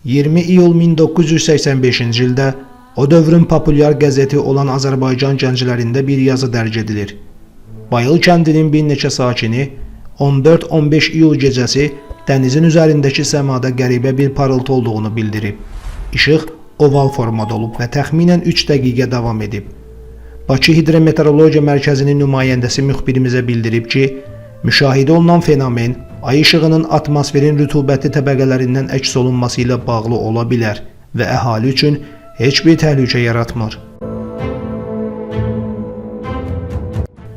20 iyul 1985-ci ildə o dövrün populyar qəzeti olan Azərbaycan gənclərində bir yazı dərc edilir. Bayıl kəndinin bir neçə sakini 14-15 iyul gecəsi dənizin üzərindəki səmada qəribə bir parıltı olduğunu bildirib. İşıq oval formada olub və təxminən 3 dəqiqə davam edib. Bakı Hidrometeorologiya Mərkəzinin nümayəndəsi müxbirimizə bildirib ki, müşahidə olunan fenomen ay işığının atmosferin rütubətli təbəqələrindən əks olunması ilə bağlı ola bilər və əhali üçün heç bir təhlükə yaratmır.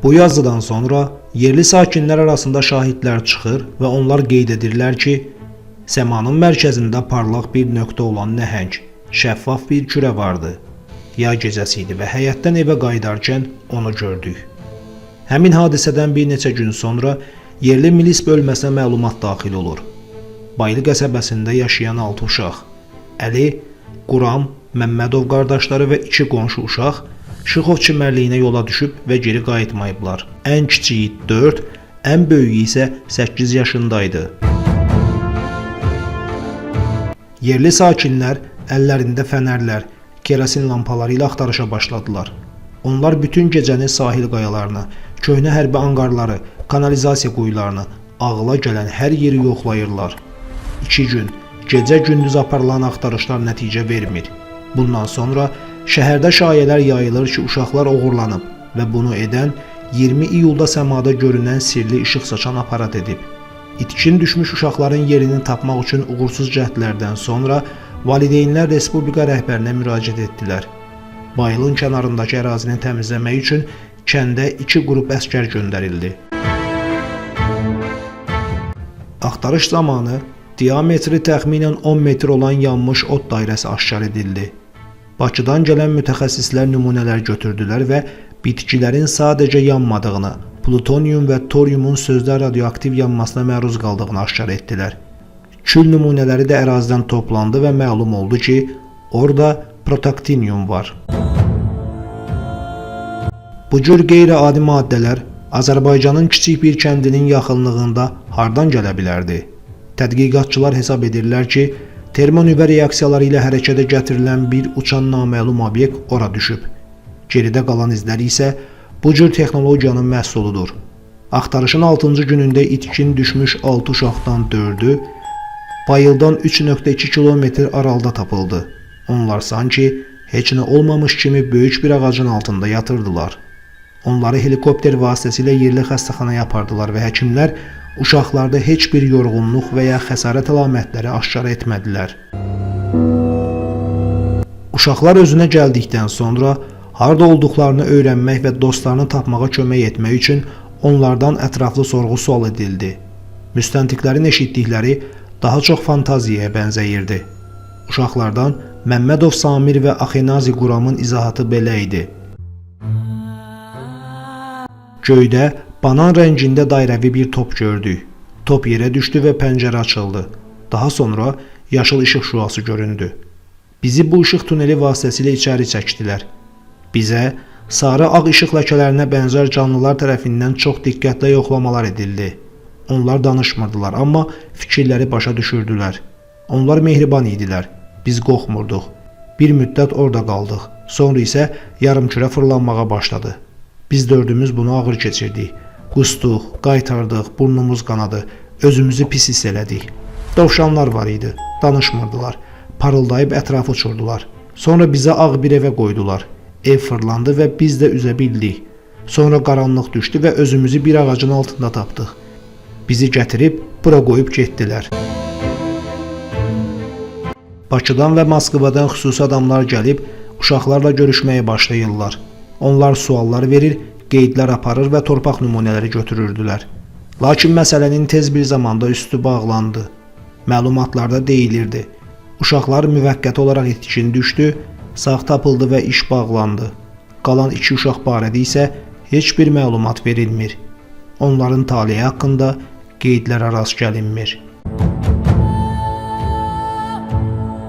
Bu yazıdan sonra yerli sakinlər arasında şahidlər çıxır və onlar qeyd edirlər ki, səmanın mərkəzində parlaq bir nöqtə olan nəhəng, şəffaf bir kürə vardı. Yay gecəsi idi və həyətdən evə qayıdarkən onu gördük. Həmin hadisədən bir neçə gün sonra yerli milis bölməsinə məlumat daxil olur. Baylı qəsəbəsində yaşayan 6 uşaq, Əli, Quram, Məmmədov qardaşları və 2 qonşu uşaq Şıxov çimərliyinə yola düşüb və geri qayıtmayıblar. Ən kiçiyi 4, ən böyüyü isə 8 yaşındaydı. Yerli sakinlər əllərində fənərlər, kerosin lampaları ilə axtarışa başladılar. Onlar bütün gecəni sahil qayalarını, köhnə hərbi anqarları, kanalizasiya quyularını, ağla gələn hər yeri yoxlayırlar. 2 gün, gecə-gündüz aparılan axtarışlar nəticə vermir. Bundan sonra şəhərdə şayələr yayılır ki, uşaqlar oğurlanıb və bunu edən 20 iyulda səmada görünən sirli işıq saçan aparat edib. İtkin düşmüş uşaqların yerini tapmaq üçün uğursuz cəhdlərdən sonra valideynlər Respublika rəhbərinə müraciət etdilər. Bayılın kənarındakı ərazini təmizləmək üçün kəndə 2 qrup əsgər göndərildi. Axtarış zamanı diametri təxminən 10 metr olan yanmış ot dairəsi aşkar edildi. Bakıdan gələn mütəxəssislər nümunələr götürdülər və bitkilərin sadəcə yanmadığını, plutonium və toryumun sözdə radioaktiv yanmasına məruz qaldığını aşkar etdilər. Kül nümunələri də ərazidən toplandı və məlum oldu ki, orada protaktinium var. Bu cür qeyri-adi maddələr Azərbaycanın kiçik bir kəndinin yaxınlığında hardan gələ bilərdi? Tədqiqatçılar hesab edirlər ki, termonüvə reaksiyaları ilə hərəkətə gətirilən bir uçan naməlum obyekt ora düşüb. Geridə qalan izləri isə bu cür texnologiyanın məhsuludur. Axtarışın 6-cı günündə itkin düşmüş 6 uşaqdan 4-ü Bayıldan 3,2 kilometr aralıda tapıldı. Onlar sanki heç nə olmamış kimi böyük bir ağacın altında yatırdılar. Onları helikopter vasitəsilə yerli xəstəxanaya apardılar və həkimlər uşaqlarda heç bir yorğunluq və ya xəsarət əlamətləri aşkar etmədilər. Uşaqlar özünə gəldikdən sonra harda olduqlarını öyrənmək və dostlarını tapmağa kömək etmək üçün onlardan ətraflı sorğu-sual edildi. Müstəntiqlərin eşitdikləri daha çox fantaziyaya bənzəyirdi. Uşaqlardan Məmmədov Samir və Axenazi Quramın izahatı belə idi. Göydə banan rəngində dairəvi bir top gördük. Top yerə düşdü və pəncərə açıldı. Daha sonra yaşıl işıq şüası göründü. Bizi bu işıq tuneli vasitəsilə içəri çəkdilər. Bizə sarı ağ işıq ləkələrinə bənzər canlılar tərəfindən çox diqqətlə yoxlamalar edildi. Onlar danışmırdılar, amma fikirləri başa düşürdülər. Onlar mehriban idilər. Biz qorxmurduq. Bir müddət orada qaldıq. Sonra isə yarımkürə fırlanmağa başladı. Biz dördümüz bunu ağır keçirdik. Qustuq, qaytardıq, burnumuz qanadı, özümüzü pis hiss elədik. Dovşanlar var idi, danışmırdılar, parıldayıb ətrafı uçurdular. Sonra bizə ağ bir evə qoydular. Ev fırlandı və biz də üzə bildik. Sonra qaranlıq düşdü və özümüzü bir ağacın altında tapdıq. Bizi gətirib bura qoyub getdilər. Bakıdan və Moskvadan xüsusi adamlar gəlib uşaqlarla görüşməyə başlayırlar. Onlar suallar verir, qeydlər aparır və torpaq nümunələri götürürdülər. Lakin məsələnin tez bir zamanda üstü bağlandı. Məlumatlarda deyilirdi. Uşaqlar müvəqqəti olaraq itkin düşdü, sağ tapıldı və iş bağlandı. Qalan 2 uşaq barədə isə heç bir məlumat verilmir. Onların taleyi haqqında qeydlərə rast gəlinmir.